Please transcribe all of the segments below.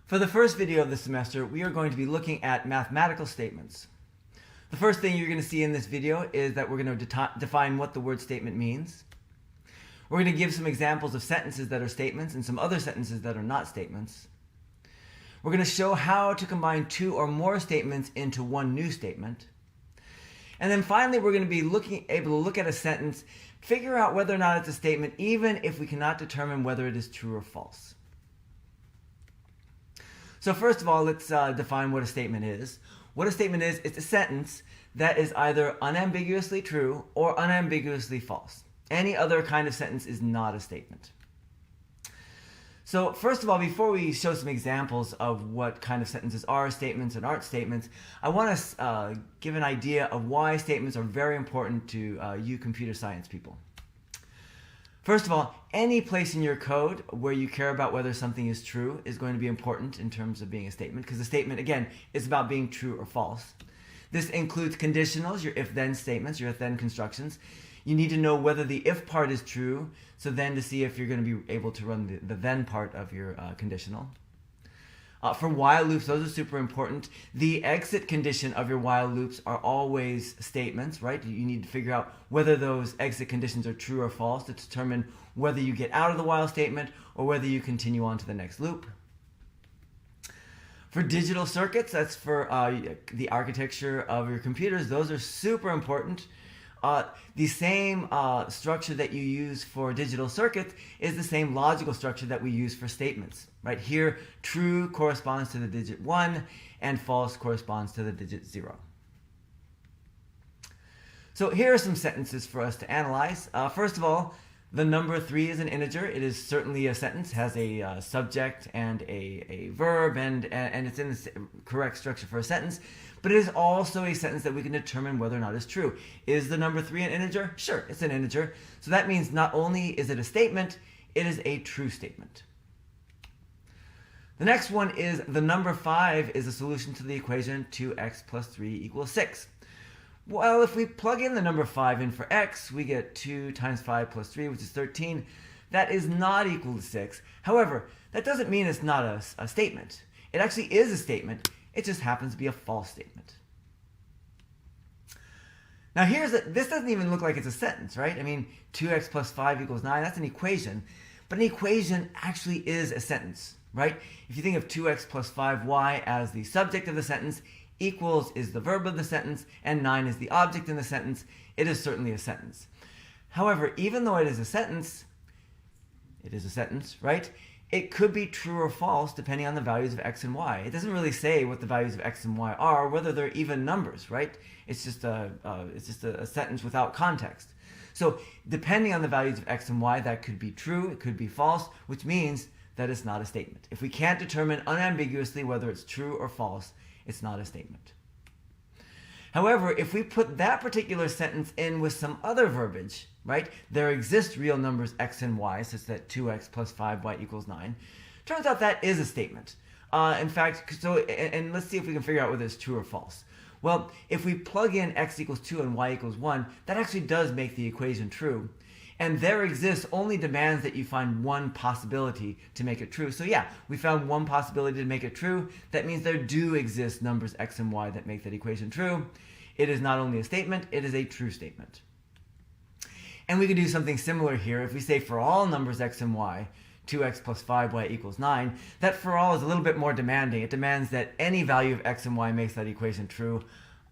For the first video of the semester, we are going to be looking at mathematical statements. The first thing you're going to see in this video is that we're going to define what the word statement means. We're going to give some examples of sentences that are statements and some other sentences that are not statements. We're going to show how to combine two or more statements into one new statement. And then finally, we're going to be able to look at a sentence, figure out whether or not it's a statement, even if we cannot determine whether it is true or false. So first of all, let's define what a statement is. What a statement is, it's a sentence that is either unambiguously true or unambiguously false. Any other kind of sentence is not a statement. So first of all, before we show some examples of what kind of sentences are statements and aren't statements, I want to give an idea of why statements are very important to you computer science people. First of all, any place in your code where you care about whether something is true is going to be important in terms of being a statement, because a statement, again, is about being true or false. This includes conditionals, your if-then statements, your if-then constructions. You need to know whether the if part is true, so then to see if you're going to be able to run the then part of your conditional. For while loops, those are super important. The exit condition of your while loops are always statements, right? You need to figure out whether those exit conditions are true or false to determine whether you get out of the while statement or whether you continue on to the next loop. For digital circuits, that's for the architecture of your computers. Those are super important. The same structure that you use for digital circuits is the same logical structure that we use for statements. Right here, true corresponds to the digit 1 and false corresponds to the digit 0. So here are some sentences for us to analyze. First of all, the number 3 is an integer. It is certainly a sentence, has a subject and a verb, and it's in the correct structure for a sentence. But it is also a sentence that we can determine whether or not it's true. Is the number 3 an integer? Sure, it's an integer. So that means not only is it a statement, it is a true statement. The next one is the number 5 is a solution to the equation 2x plus 3 equals 6. Well, if we plug in the number 5 in for x, we get 2 times 5 plus 3, which is 13. That is not equal to 6. However, that doesn't mean it's not a statement. It actually is a statement. It just happens to be a false statement. Now this doesn't even look like it's a sentence, right? I mean, 2x plus 5 equals 9, that's an equation. But an equation actually is a sentence, right? If you think of 2x plus 5y as the subject of the sentence, equals is the verb of the sentence, and 9 is the object in the sentence, it is certainly a sentence. However, even though it is a sentence, right? It could be true or false depending on the values of x and y. It doesn't really say what the values of x and y are, whether they're even numbers, right? It's just a sentence without context. So depending on the values of x and y, that could be true, it could be false, which means that it's not a statement. If we can't determine unambiguously whether it's true or false, it's not a statement. However, if we put that particular sentence in with some other verbiage, right? There exist real numbers x and y, such that 2x plus 5y equals 9. Turns out that is a statement. In fact, and let's see if we can figure out whether it's true or false. Well, if we plug in x equals 2 and y equals 1, that actually does make the equation true. And there exists only demands that you find one possibility to make it true. So yeah, we found one possibility to make it true. That means there do exist numbers x and y that make that equation true. It is not only a statement, it is a true statement. And we can do something similar here. If we say for all numbers x and y, 2x plus 5y equals 9, that for all is a little bit more demanding. It demands that any value of x and y makes that equation true.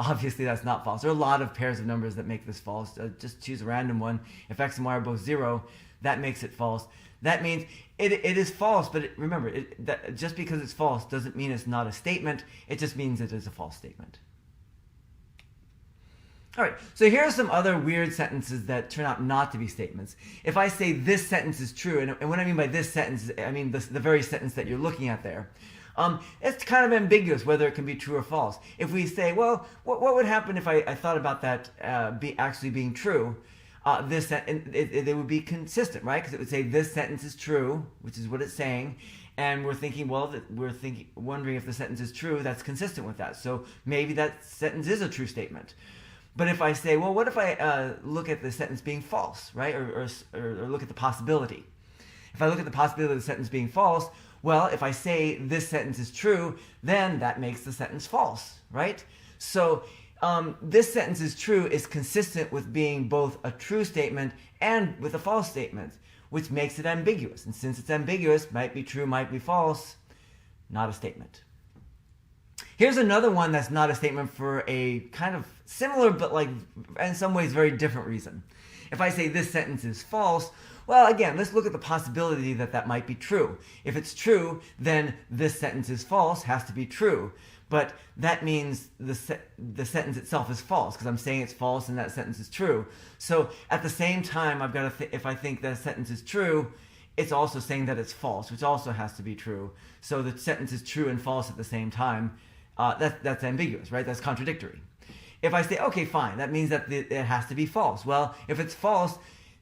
Obviously, that's not false. There are a lot of pairs of numbers that make this false. Just choose a random one. If x and y are both 0, that makes it false. That means it is false, but remember, just because it's false doesn't mean it's not a statement. It just means it is a false statement. All right, so here are some other weird sentences that turn out not to be statements. If I say this sentence is true, and what I mean by this sentence, I mean the very sentence that you're looking at there. It's kind of ambiguous whether it can be true or false. If we say, well, what would happen if I thought about that actually being true? It would be consistent, right? Because it would say this sentence is true, which is what it's saying, and we're thinking, well, wondering if the sentence is true. That's consistent with that. So maybe that sentence is a true statement. But if I say, well, what if I look at the sentence being false, right? Or look at the possibility. If I look at the possibility of the sentence being false, well, if I say this sentence is true, then that makes the sentence false, right? So this sentence is true is consistent with being both a true statement and with a false statement, which makes it ambiguous. And since it's ambiguous, might be true, might be false, not a statement. Here's another one that's not a statement for a kind of similar, but like in some ways very different reason. If I say this sentence is false, well, again, let's look at the possibility that that might be true. If it's true, then this sentence is false, has to be true. But that means the sentence itself is false because I'm saying it's false and that sentence is true. So at the same time, I've got to if I think that sentence is true, it's also saying that it's false, which also has to be true. So the sentence is true and false at the same time. That's ambiguous, right? That's contradictory. If I say, okay, fine, that means that it has to be false. Well, if it's false,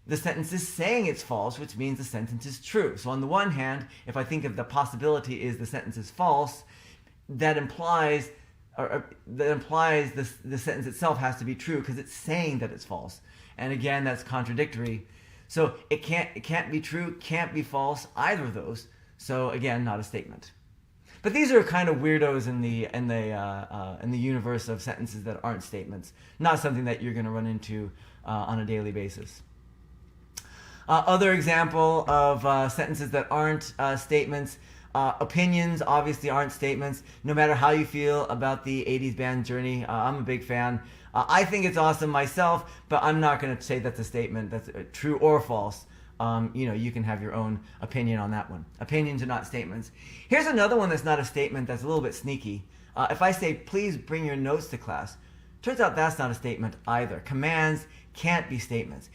the sentence is saying it's false, which means the sentence is true. So on the one hand, if I think of the possibility is the sentence is false, that implies the sentence itself has to be true because it's saying that it's false. And again, that's contradictory. So it can't be true, can't be false, either of those. So again, not a statement. But these are kind of weirdos in the universe of sentences that aren't statements. Not something that you're going to run into on a daily basis. Other example of sentences that aren't statements. Opinions obviously aren't statements. No matter how you feel about the 80s band Journey, I'm a big fan. I think it's awesome myself, but I'm not going to say that's a statement that's true or false. You can have your own opinion on that one. Opinions are not statements. Here's another one that's not a statement that's a little bit sneaky. If I say, please bring your notes to class, turns out that's not a statement either. Commands can't be statements.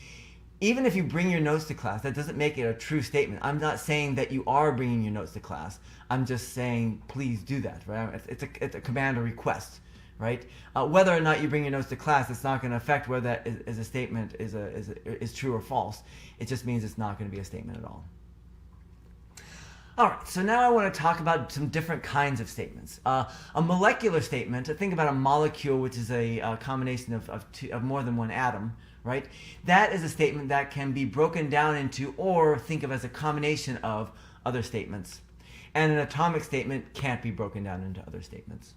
Even if you bring your notes to class, that doesn't make it a true statement. I'm not saying that you are bringing your notes to class. I'm just saying, please do that, right? It's a command or request, right? Whether or not you bring your notes to class, it's not going to affect whether that is a statement is true or false. It just means it's not going to be a statement at all. All right, so now I want to talk about some different kinds of statements. A molecular statement, think about a molecule, which is a combination of more than one atom, right? That is a statement that can be broken down into or think of as a combination of other statements. And an atomic statement can't be broken down into other statements.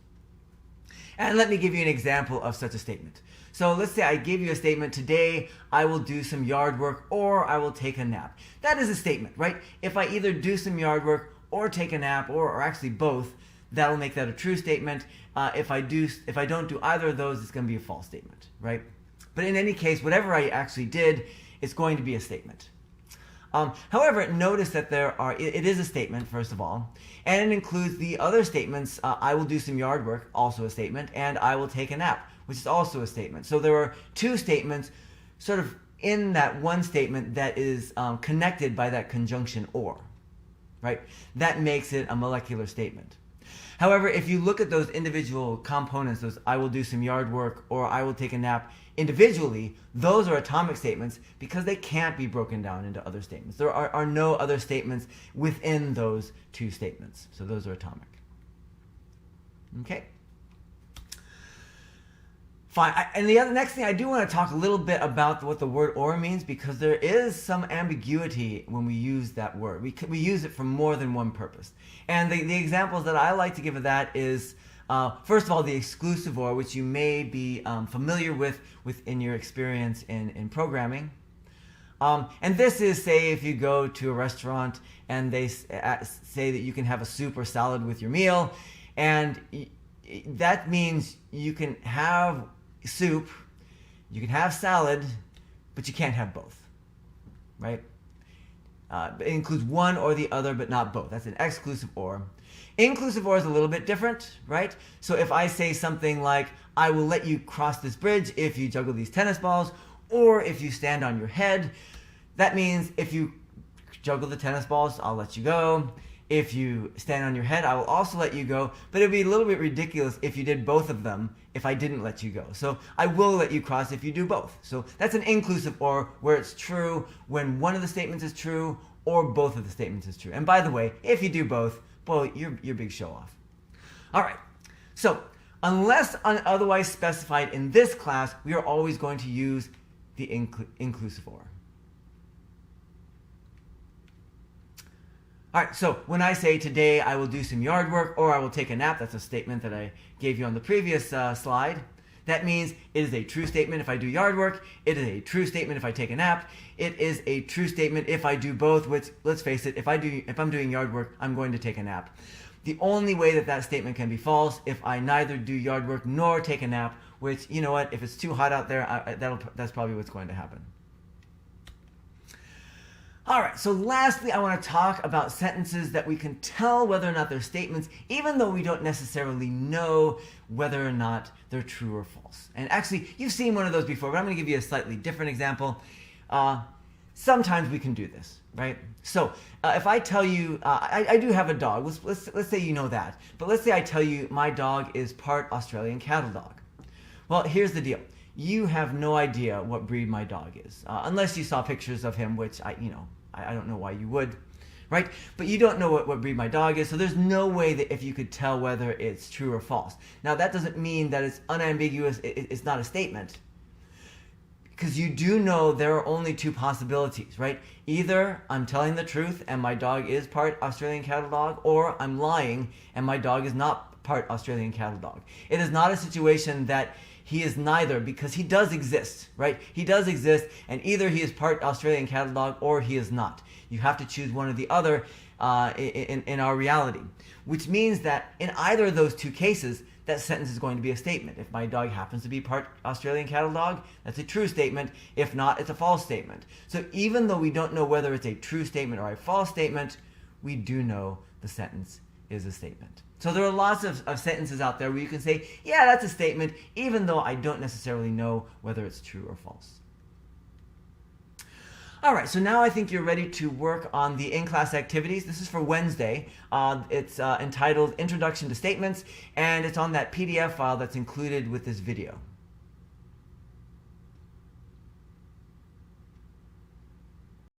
And let me give you an example of such a statement. So let's say I give you a statement, today I will do some yard work or I will take a nap. That is a statement, right? If I either do some yard work or take a nap or actually both, that'll make that a true statement. If I don't do either of those, it's going to be a false statement, right? But in any case, whatever I actually did, it's going to be a statement. However, notice that it is a statement, first of all, and it includes the other statements, I will do some yard work, also a statement, and I will take a nap, which is also a statement. So there are two statements sort of in that one statement that is connected by that conjunction or, right? That makes it a molecular statement. However, if you look at those individual components, those I will do some yard work or I will take a nap, individually, those are atomic statements because they can't be broken down into other statements. There are no other statements within those two statements. So those are atomic. Okay? Fine. And the next thing, I do want to talk a little bit about what the word or means because there is some ambiguity when we use that word. We use it for more than one purpose. And the examples that I like to give of that is first of all, the exclusive or, which you may be familiar with within your experience in programming. And this is, say, if you go to a restaurant and they say that you can have a soup or salad with your meal, and that means you can have soup, you can have salad, but you can't have both, right? It includes one or the other, but not both. That's an exclusive or. Inclusive or is a little bit different, right? So if I say something like, I will let you cross this bridge if you juggle these tennis balls, or if you stand on your head, that means if you juggle the tennis balls, I'll let you go. If you stand on your head, I will also let you go. But it would be a little bit ridiculous if you did both of them if I didn't let you go. So I will let you cross if you do both. So that's an inclusive or, where it's true when one of the statements is true or both of the statements is true. And by the way, if you do both, well, you're big show off. All right. So unless otherwise specified in this class, we are always going to use the inclusive or. All right, so when I say today I will do some yard work or I will take a nap, that's a statement that I gave you on the previous slide. That means it is a true statement if I do yard work. It is a true statement if I take a nap. It is a true statement if I do both, which, let's face it, if I'm doing yard work, I'm going to take a nap. The only way that that statement can be false if I neither do yard work nor take a nap, which, you know what, if it's too hot out there, that's probably what's going to happen. All right, so lastly, I want to talk about sentences that we can tell whether or not they're statements, even though we don't necessarily know whether or not they're true or false. And actually, you've seen one of those before, but I'm going to give you a slightly different example. Sometimes we can do this, right? So if I tell you, I do have a dog. Let's say you know that. But let's say I tell you my dog is part Australian cattle dog. Well, here's the deal. You have no idea what breed my dog is, unless you saw pictures of him, which I don't know why you would, right? But you don't know what breed my dog is, so there's no way that if you could tell whether it's true or false. Now, that doesn't mean that it's unambiguous, it's not a statement, because you do know there are only two possibilities, right? Either I'm telling the truth and my dog is part Australian cattle dog, or I'm lying and my dog is not part Australian cattle dog. It is not a situation that he is neither, because he does exist, right? He does exist, and either he is part Australian cattle dog or he is not. You have to choose one or the other in our reality, which means that in either of those two cases, that sentence is going to be a statement. If my dog happens to be part Australian cattle dog, that's a true statement. If not, it's a false statement. So even though we don't know whether it's a true statement or a false statement, we do know the sentence is a statement. So there are lots of sentences out there where you can say, yeah, that's a statement, even though I don't necessarily know whether it's true or false. All right, so now I think you're ready to work on the in-class activities. This is for Wednesday. It's entitled Introduction to Statements, and it's on that PDF file that's included with this video.